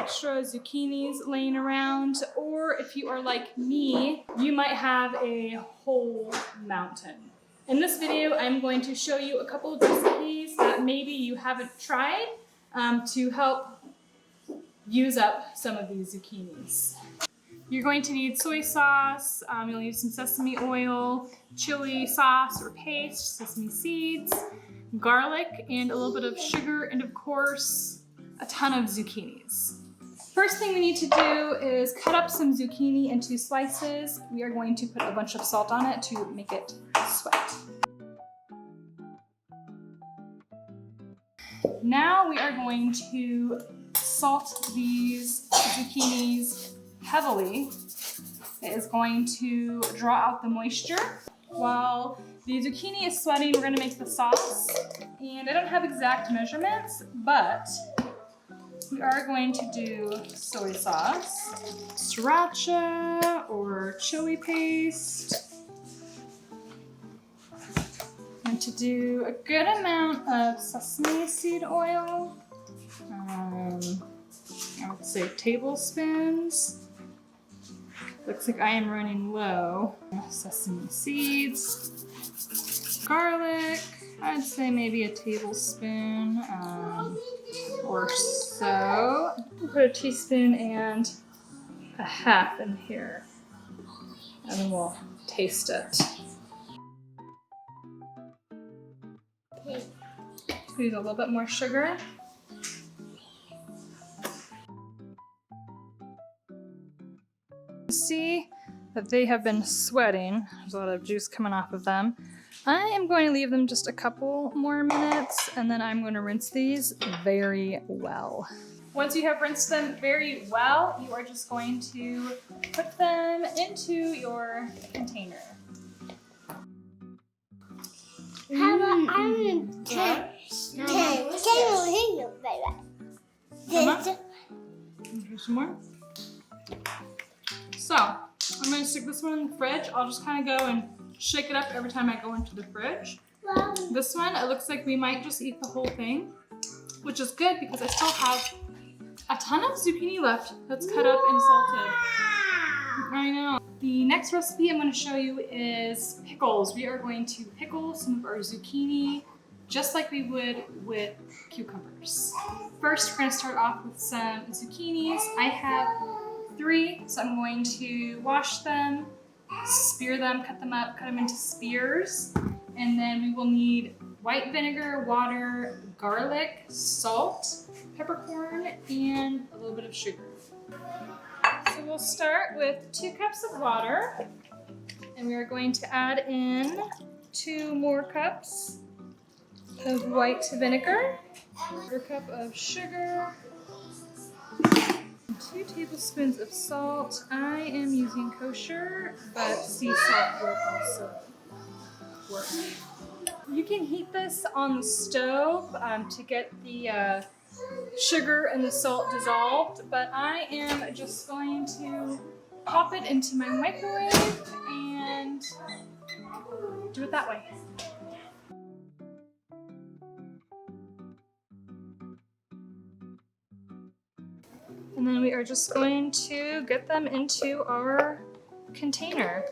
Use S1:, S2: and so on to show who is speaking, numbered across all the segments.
S1: extra zucchinis laying around, or if you are like me, you might have a whole mountain. In this video, I'm going to show you a couple of recipes that maybe you haven't tried to help use up some of these zucchinis. You're going to need soy sauce, you'll need some sesame oil, chili sauce or paste, sesame seeds, garlic, and a little bit of sugar, and of course, a ton of zucchinis. First thing we need to do is cut up some zucchini into slices. We are going to put a bunch of salt on it to make it sweat. Now we are going to salt these zucchinis heavily. It is going to draw out the moisture. While the zucchini is sweating, we're going to make the sauce. And I don't have exact measurements, but we are going to do soy sauce, sriracha or chili paste, and to do a good amount of sesame seed oil. I would say tablespoons. Looks like I am running low. Sesame seeds, garlic, I'd say maybe a tablespoon or so. We'll put a teaspoon and a half in here, and then we'll taste it. Use a little bit more sugar. See that they have been sweating. There's a lot of juice coming off of them. I am going to leave them just a couple more minutes, and then I'm going to rinse these very well. Once you have rinsed them very well, you are just going to put them into your container.
S2: How about I'm taste?
S1: Some more? So, I'm going to stick this one in the fridge. I'll just kind of go and shake it up every time I go into the fridge. This one, it looks like we might just eat the whole thing, which is good because I still have a ton of zucchini left that's cut up and salted. I know. The next recipe I'm going to show you is pickles. We are going to pickle some of our zucchini just like we would with cucumbers. First, we're going to start off with some zucchinis. I have 3, so I'm going to wash them, spear them, cut them up, cut them into spears, and then we will need white vinegar, water, garlic, salt, peppercorn, and a little bit of sugar. So we'll start with 2 cups of water, and we are going to add in 2 more cups of white vinegar, 1 cup of sugar, 2 tablespoons of salt. I am using kosher, but sea salt will also work. You can heat this on the stove to get the sugar and the salt dissolved, but I am just going to pop it into my microwave and do it that way. And then we are just going to get them into our container.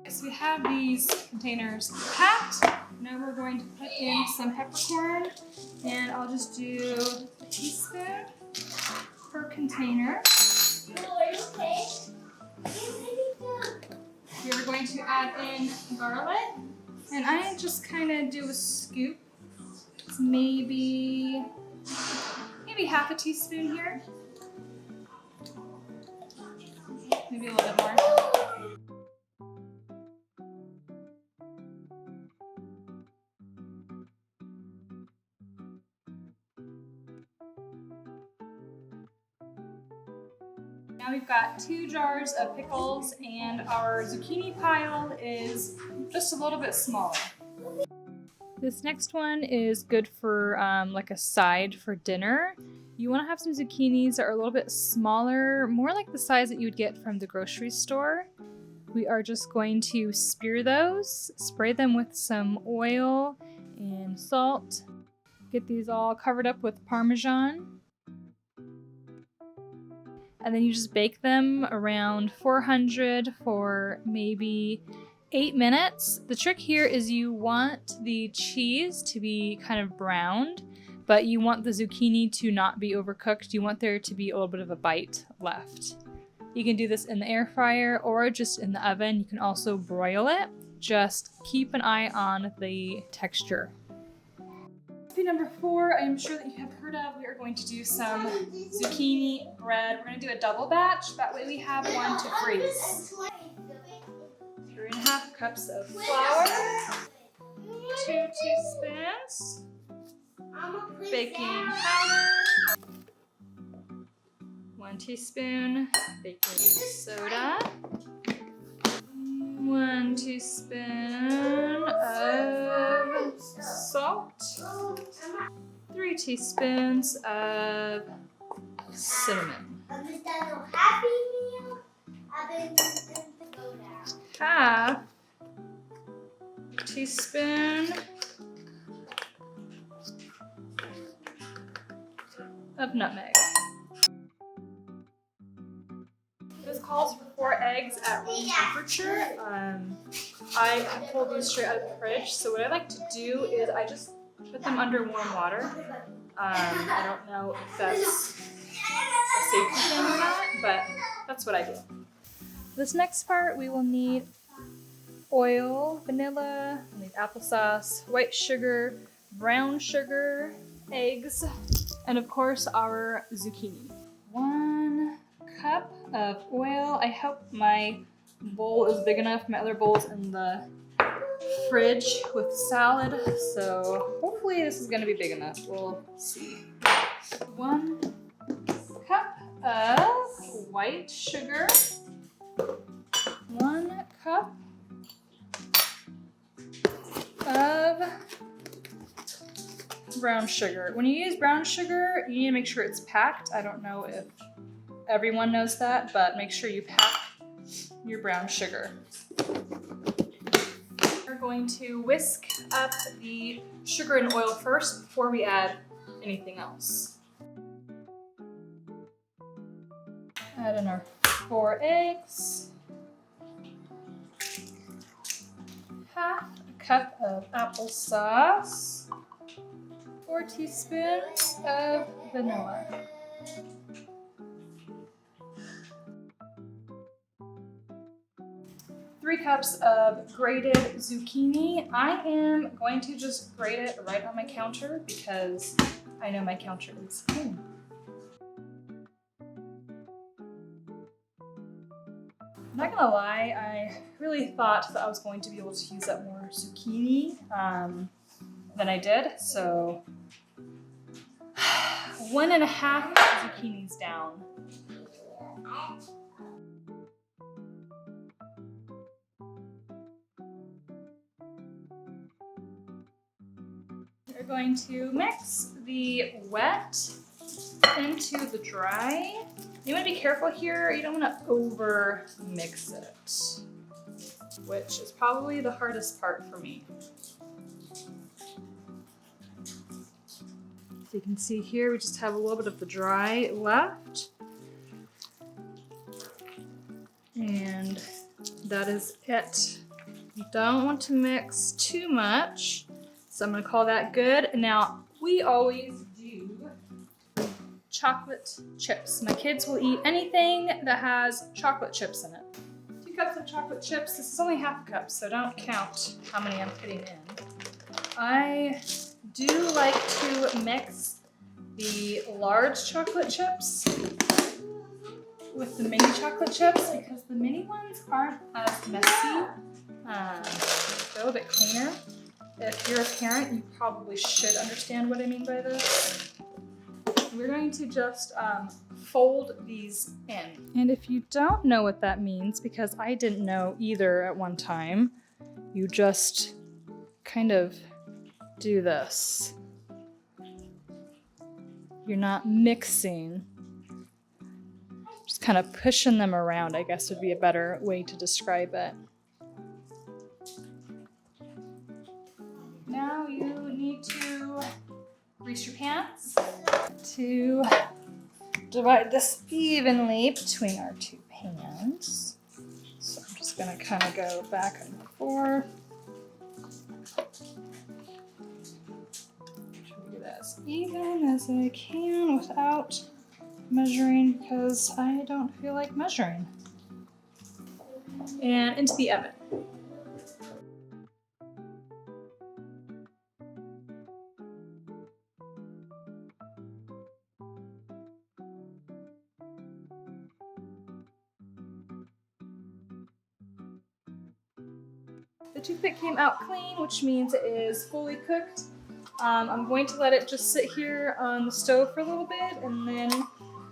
S1: So we have these containers packed. Now we're going to put in some peppercorn, and I'll just do a teaspoon per container. We are going to add in garlic. And I just kind of do a scoop. It's maybe half a teaspoon here. Maybe a little bit more. Now we've got 2 jars of pickles, and our zucchini pile is just a little bit smaller. This next one is good for like a side for dinner. You want to have some zucchinis that are a little bit smaller, more like the size that you would get from the grocery store. We are just going to spear those, spray them with some oil, in salt. Get these all covered up with Parmesan. And then you just bake them around 400 for maybe 8 minutes. The trick here is you want the cheese to be kind of browned, but you want the zucchini to not be overcooked. You want there to be a little bit of a bite left. You can do this in the air fryer or just in the oven. You can also broil it. Just keep an eye on the texture. Recipe number 4, I am sure that you have heard of. We are going to do some zucchini bread. We're going to do a double batch. That way we have one to freeze. 3.5 cups of flour, 2 teaspoons baking powder, 1 teaspoon baking soda, 1 teaspoon of salt, 3 teaspoons of cinnamon, half teaspoon of nutmeg. This calls for 4 eggs at room temperature. I pulled these straight out of the fridge, so what I like to do is I just put them under warm water. I don't know if that's a safety thing or not, but that's what I do. This next part, we will need oil, vanilla, we'll need applesauce, white sugar, brown sugar, eggs, and of course our zucchini. 1 cup of oil. I hope my bowl is big enough. My other bowl's in the fridge with salad, so hopefully this is going to be big enough. We'll see. 1 cup of white sugar, 1 cup of brown sugar. When you use brown sugar, you need to make sure it's packed. I don't know if everyone knows that, but make sure you pack your brown sugar. We're going to whisk up the sugar and oil first before we add anything else. Add in our 4 eggs, half a cup of applesauce, 4 teaspoons of vanilla. 3 cups of grated zucchini. I am going to just grate it right on my counter because I know my counter is clean. I'm not gonna lie, I really thought that I was going to be able to use up more zucchini than I did, so 1.5 zucchinis down. We're going to mix the wet into the dry. You want to be careful here. You don't want to over mix it, which is probably the hardest part for me. So you can see here, we just have a little bit of the dry left. And that is it. You don't want to mix too much. So I'm gonna call that good. Now, we always do chocolate chips. My kids will eat anything that has chocolate chips in it. 2 cups of chocolate chips. This is only half a cup, so don't count how many I'm putting in. I do like to mix the large chocolate chips with the mini chocolate chips because the mini ones aren't as messy. They're a little bit cleaner. If you're a parent, you probably should understand what I mean by this. We're going to just fold these in. And if you don't know what that means, because I didn't know either at one time, you just kind of do this. You're not mixing, just kind of pushing them around, I guess would be a better way to describe it. Now you to grease your pans to divide this evenly between our two pans. So I'm just gonna kind of go back and forth. Try to get as even as I can without measuring because I don't feel like measuring. And into the oven. The toothpick came out clean, which means it is fully cooked. I'm going to let it just sit here on the stove for a little bit, and then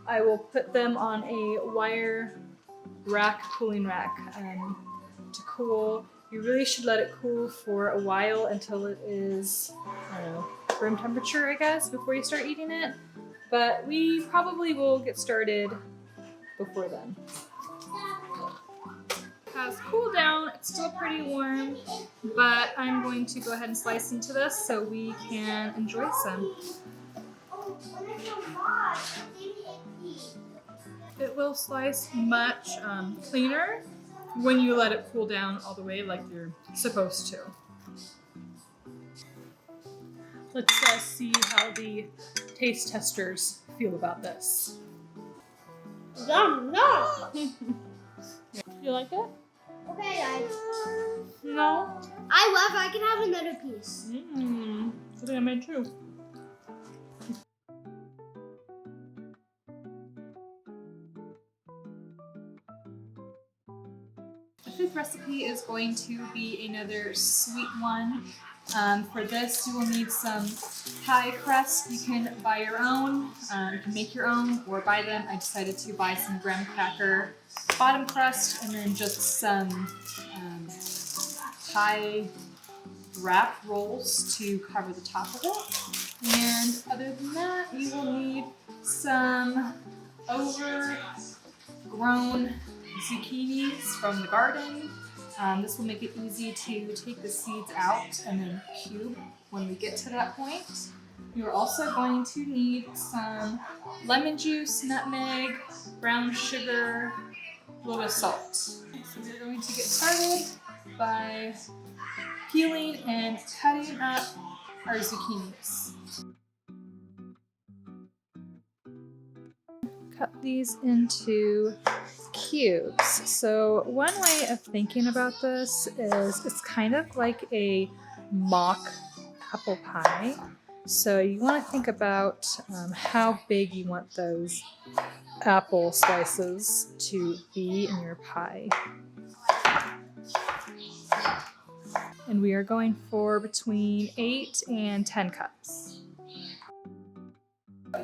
S1: I will put them on a wire rack, cooling rack, to cool. You really should let it cool for a while until it is, I don't know, room temperature, I guess, before you start eating it. But we probably will get started before then. Has cooled down. It's still pretty warm, but I'm going to go ahead and slice into this so we can enjoy some. It will slice much cleaner when you let it cool down all the way like you're supposed to. Let's see how the taste testers feel about this.
S2: Yum, yum.
S1: You like it?
S2: Okay, guys.
S1: No?
S2: I can have another piece.
S1: I think I made two. The fifth recipe is going to be another sweet one. For this, you will need some pie crust. You can buy your own, you can make your own, or buy them. I decided to buy some graham cracker bottom crust and then just some pie wrap rolls to cover the top of it. And other than that, you will need some overgrown zucchinis from the garden. This will make it easy to take the seeds out and then cube when we get to that point. You're also going to need some lemon juice, nutmeg, brown sugar, a little bit of salt. So we're going to get started by peeling and cutting up our zucchinis. Cut these into cubes. So one way of thinking about this is it's kind of like a mock apple pie. So you want to think about how big you want those apple slices to be in your pie. And we are going for between 8 and 10 cups.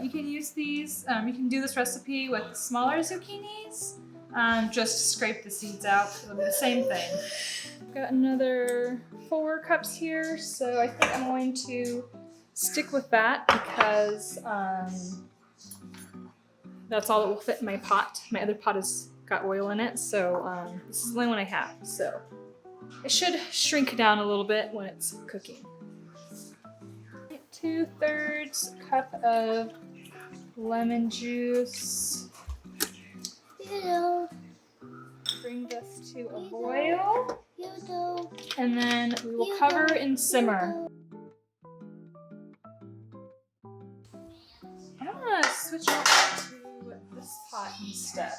S1: You can use these, you can do this recipe with smaller zucchinis. Just scrape the seeds out. It'll be the same thing. I've got another 4 cups here, so I think I'm going to stick with that because that's all that will fit in my pot. My other pot has got oil in it, so this is the only one I have. So it should shrink down a little bit when it's cooking. 2/3 cup of lemon juice. Bring this to a boil, and then we will cover and simmer. I'm gonna switch over to this pot instead.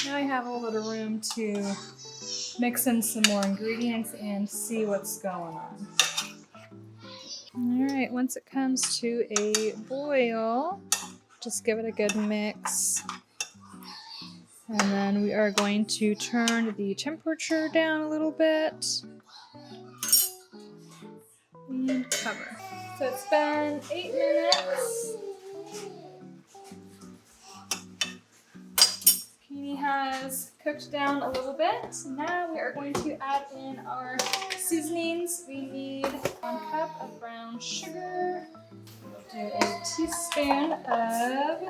S1: Now I have a little bit of room to mix in some more ingredients and see what's going on. Alright, once it comes to a boil, just give it a good mix. And then we are going to turn the temperature down a little bit. And cover. So it's been 8 minutes. Zucchini has cooked down a little bit. Now we are going to add in our seasonings. We need 1 cup of brown sugar. We'll do a teaspoon of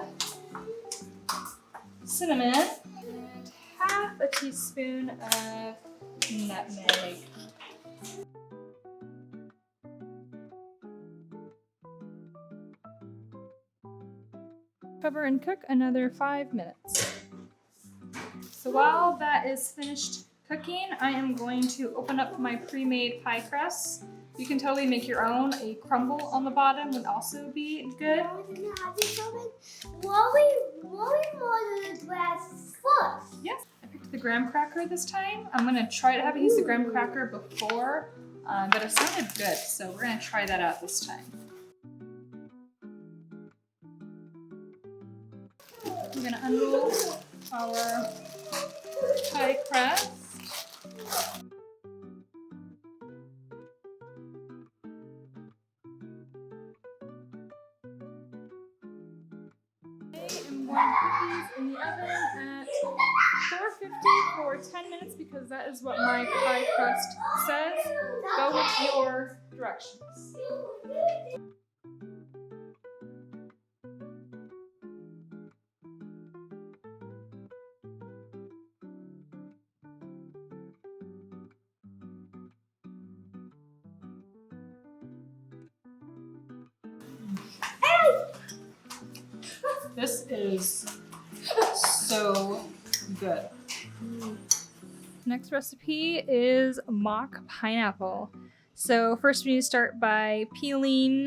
S1: cinnamon and half a teaspoon of nutmeg. Cover and cook another 5 minutes. So while that is finished cooking, I am going to open up my pre-made pie crust. You can totally make your own. A crumble on the bottom would also be good. Yes, I picked the graham cracker this time. I'm gonna try to have used the graham cracker before, but it sounded good, so we're gonna try that out this time. We're gonna unroll our pie crust. I'm going to put these in the oven at 450 for 10 minutes because that is what my pie crust says. Go with your directions. This is so good. Next recipe is mock pineapple. So first we need to start by peeling,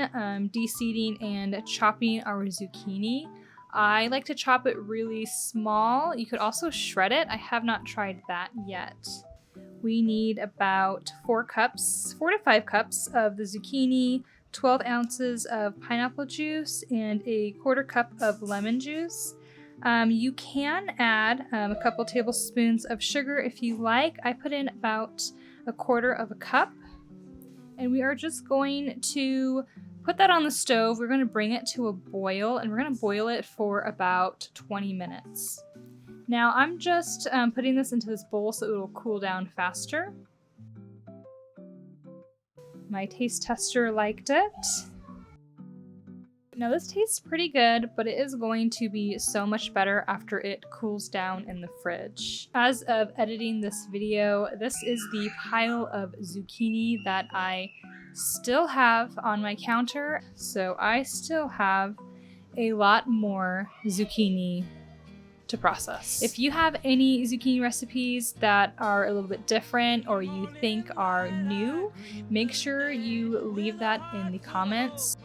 S1: de-seeding, and chopping our zucchini. I like to chop it really small. You could also shred it. I have not tried that yet. We need about 4 to 5 cups of the zucchini, 12 ounces of pineapple juice, and a 1/4 cup of lemon juice. You can add a couple tablespoons of sugar if you like. I put in about 1/4 cup. And we are just going to put that on the stove. We're going to bring it to a boil, and we're going to boil it for about 20 minutes. Now I'm just putting this into this bowl so it will cool down faster. My taste tester liked it. Now this tastes pretty good, but it is going to be so much better after it cools down in the fridge. As of editing this video, this is the pile of zucchini that I still have on my counter. So I still have a lot more zucchini to process. If you have any zucchini recipes that are a little bit different or you think are new, make sure you leave that in the comments.